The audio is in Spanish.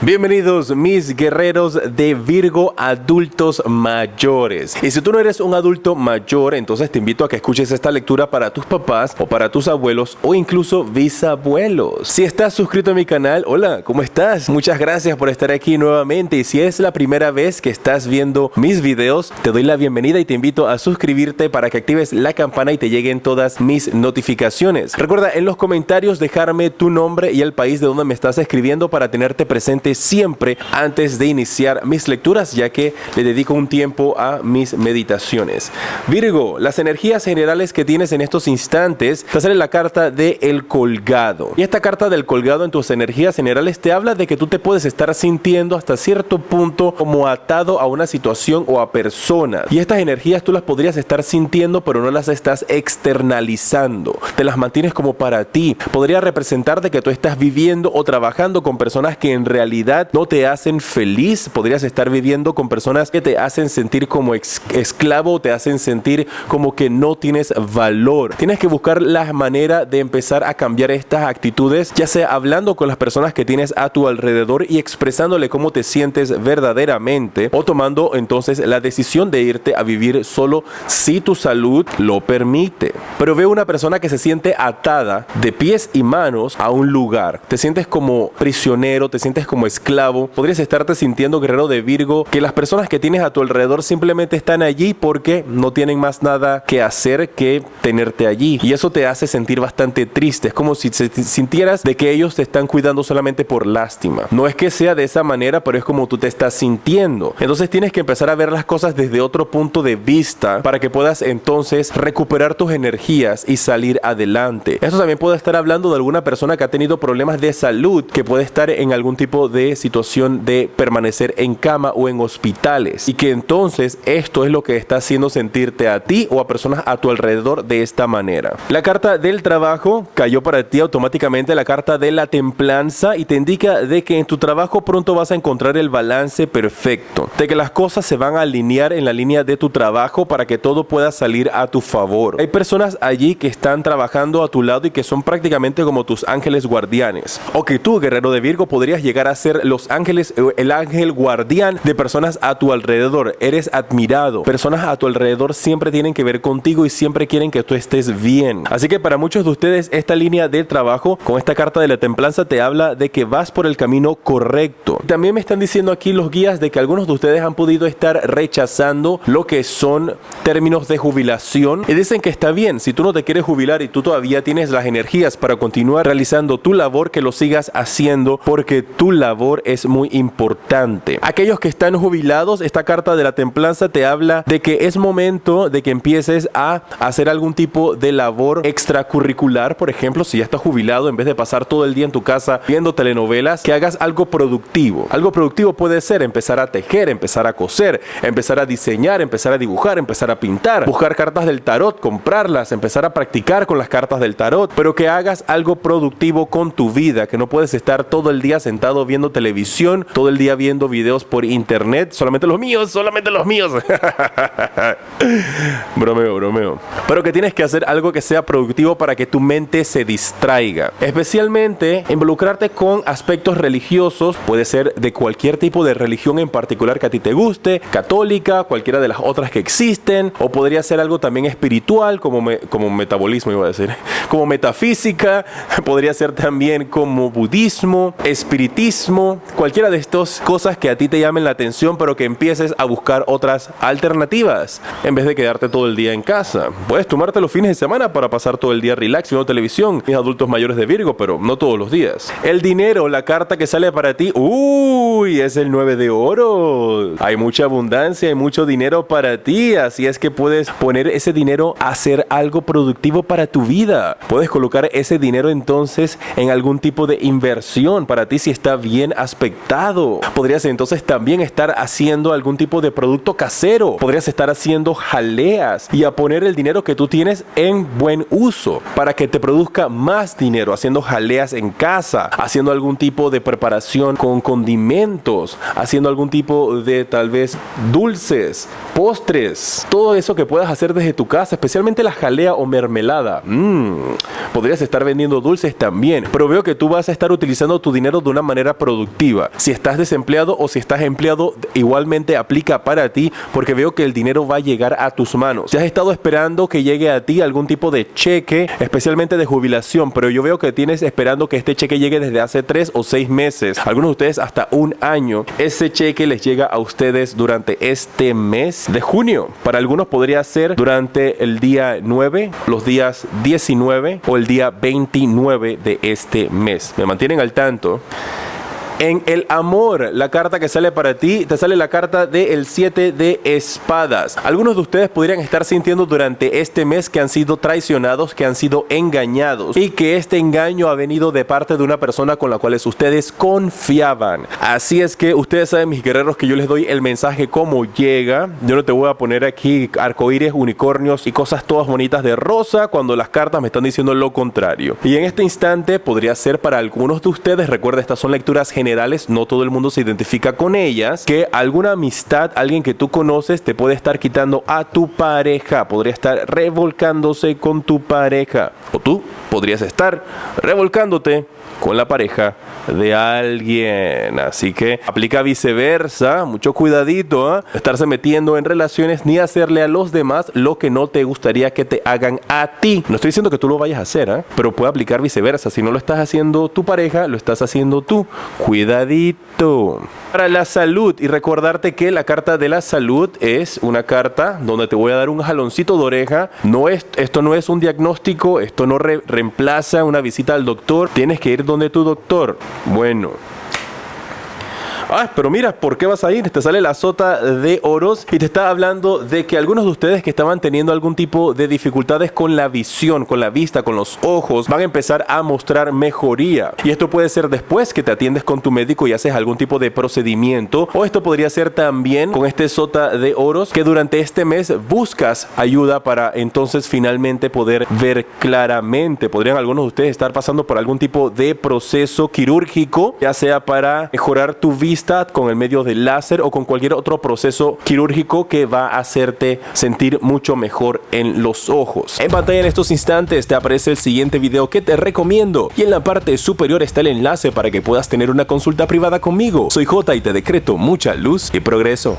Bienvenidos mis guerreros de Virgo adultos mayores. Y si tú no eres un adulto mayor, entonces te invito a que escuches esta lectura para tus papás o para tus abuelos o incluso bisabuelos. Si estás suscrito a mi canal, hola, ¿cómo estás? Muchas gracias por estar aquí nuevamente. Y si es la primera vez que estás viendo mis videos, te doy la bienvenida y te invito a suscribirte para que actives la campana y te lleguen todas mis notificaciones. Recuerda en los comentarios dejarme tu nombre y el país de donde me estás escribiendo para tenerte presente siempre antes de iniciar mis lecturas, ya que le dedico un tiempo a mis meditaciones. Virgo, las energías generales que tienes en estos instantes, te sale la carta de El Colgado. Y esta carta del Colgado en tus energías generales te habla de que tú te puedes estar sintiendo hasta cierto punto como atado a una situación o a personas. Y estas energías tú las podrías estar sintiendo, pero no las estás externalizando. Te las mantienes como para ti. Podría representar de que tú estás viviendo o trabajando con personas que en realidad no te hacen feliz. Podrías estar viviendo con personas que te hacen sentir como esclavo, te hacen sentir como que no tienes valor. Tienes que buscar la manera de empezar a cambiar estas actitudes, ya sea hablando con las personas que tienes a tu alrededor y expresándole cómo te sientes verdaderamente, o tomando entonces la decisión de irte a vivir solo si tu salud lo permite. Pero veo una persona que se siente atada de pies y manos a un lugar. Te sientes como prisionero, te sientes como esclavo. Podrías estarte sintiendo, guerrero de Virgo, que las personas que tienes a tu alrededor simplemente están allí porque no tienen más nada que hacer que tenerte allí. Y eso te hace sentir bastante triste. Es como si sintieras de que ellos te están cuidando solamente por lástima. No es que sea de esa manera, pero es como tú te estás sintiendo. Entonces tienes que empezar a ver las cosas desde otro punto de vista para que puedas entonces recuperar tus energías y salir adelante. Esto también puede estar hablando de alguna persona que ha tenido problemas de salud, que puede estar en algún tipo de situación de permanecer en cama o en hospitales, y que entonces esto es lo que está haciendo sentirte a ti o a personas a tu alrededor de esta manera. La carta del trabajo cayó para ti automáticamente, la carta de la templanza, y te indica de que en tu trabajo pronto vas a encontrar el balance perfecto, de que las cosas se van a alinear en la línea de tu trabajo para que todo pueda salir a tu favor. Hay personas allí que están trabajando a tu lado y que son prácticamente como tus ángeles guardianes, o que tú, guerrero de Virgo, podrías llegar a ser los ángeles, el ángel guardián de personas a tu alrededor. Eres admirado. Personas a tu alrededor siempre tienen que ver contigo y siempre quieren que tú estés bien. Así que para muchos de ustedes esta línea de trabajo con esta carta de la templanza te habla de que vas por el camino correcto. También me están diciendo aquí los guías de que algunos de ustedes han podido estar rechazando lo que son términos de jubilación y dicen que está bien, si tú no te quieres jubilar y tú todavía tienes las energías para continuar realizando tu labor, que lo sigas haciendo, porque tu labor es muy importante. Aquellos que están jubilados, esta carta de la templanza te habla de que es momento de que empieces a hacer algún tipo de labor extracurricular. Por ejemplo, si ya estás jubilado, en vez de pasar todo el día en tu casa viendo telenovelas, que hagas algo productivo. Algo productivo puede ser empezar a tejer, empezar a coser, empezar a diseñar, empezar a dibujar, empezar a pintar, buscar cartas del tarot, comprarlas, empezar a practicar con las cartas del tarot, pero que hagas algo productivo con tu vida, que no puedes estar todo el día sentado viendo televisión, todo el día viendo videos por internet, solamente los míos, bromeo, pero que tienes que hacer algo que sea productivo para que tu mente se distraiga, especialmente involucrarte con aspectos religiosos. Puede ser de cualquier tipo de religión en particular que a ti te guste, católica, cualquiera de las otras que existen, o podría ser algo también espiritual, como metabolismo, iba a decir, como metafísica, podría ser también como budismo, espiritismo, cualquiera de estas cosas que a ti te llamen la atención, pero que empieces a buscar otras alternativas en vez de quedarte todo el día en casa. Puedes tomarte los fines de semana para pasar todo el día relax viendo televisión, mis adultos mayores de Virgo, pero no todos los días. El dinero, la carta que sale para ti, es el 9 de oro. Hay mucha abundancia, hay mucho dinero para ti, así es que puedes poner ese dinero a hacer algo productivo para tu vida. Puedes colocar ese dinero entonces en algún tipo de inversión para ti si está bien aspectado. Podrías entonces también estar haciendo algún tipo de producto casero. Podrías estar haciendo jaleas y a poner el dinero que tú tienes en buen uso para que te produzca más dinero, haciendo jaleas en casa, haciendo algún tipo de preparación con condimentos, haciendo algún tipo de tal vez dulces, postres, todo eso que puedas hacer desde tu casa, especialmente la jalea o mermelada. Podrías estar vendiendo dulces también, pero veo que tú vas a estar utilizando tu dinero de una manera productiva productiva. Si estás desempleado o si estás empleado, igualmente aplica para ti, porque veo que el dinero va a llegar a tus manos. Si has estado esperando que llegue a ti algún tipo de cheque, especialmente de jubilación, pero yo veo que tienes esperando que este cheque llegue desde hace 3 o 6 meses, algunos de ustedes hasta un año, ese cheque les llega a ustedes durante este mes de junio. Para algunos podría ser durante el día 9, los días 19 o el día 29 de este mes. ¿Me mantienen al tanto? En el amor, la carta que sale para ti, te sale la carta del 7 de espadas. Algunos de ustedes podrían estar sintiendo durante este mes que han sido traicionados, que han sido engañados y que este engaño ha venido de parte de una persona con la cual ustedes confiaban. Así es que ustedes saben, mis guerreros, que yo les doy el mensaje como llega. Yo no te voy a poner aquí arcoíris, unicornios y cosas todas bonitas de rosa cuando las cartas me están diciendo lo contrario. Y en este instante podría ser para algunos de ustedes, recuerda, estas son lecturas generales, no todo el mundo se identifica con ellas, que alguna amistad, alguien que tú conoces, te puede estar quitando a tu pareja, podría estar revolcándose con tu pareja, o tú podrías estar revolcándote con la pareja de alguien. Así que aplica viceversa, mucho cuidadito, estarse metiendo en relaciones ni hacerle a los demás lo que no te gustaría que te hagan a ti. No estoy diciendo que tú lo vayas a hacer, pero puede aplicar viceversa. Si no lo estás haciendo tu pareja, lo estás haciendo tú. Cuidadito. Para la salud, y recordarte que la carta de la salud es una carta donde te voy a dar un jaloncito de oreja. Esto no es un diagnóstico, esto no reemplaza una visita al doctor. Tienes que ir donde tu doctor. Bueno. Pero mira, ¿por qué vas a ir? Te sale la sota de oros y te está hablando de que algunos de ustedes que estaban teniendo algún tipo de dificultades con la visión, con la vista, con los ojos, van a empezar a mostrar mejoría. Y esto puede ser después que te atiendes con tu médico y haces algún tipo de procedimiento, o esto podría ser también con este sota de oros que durante este mes buscas ayuda para entonces finalmente poder ver claramente. Podrían algunos de ustedes estar pasando por algún tipo de proceso quirúrgico, ya sea para mejorar tu vista con el medio del láser o con cualquier otro proceso quirúrgico que va a hacerte sentir mucho mejor en los ojos. En pantalla en estos instantes te aparece el siguiente video que te recomiendo y en la parte superior está el enlace para que puedas tener una consulta privada conmigo. Soy J y te decreto mucha luz y progreso.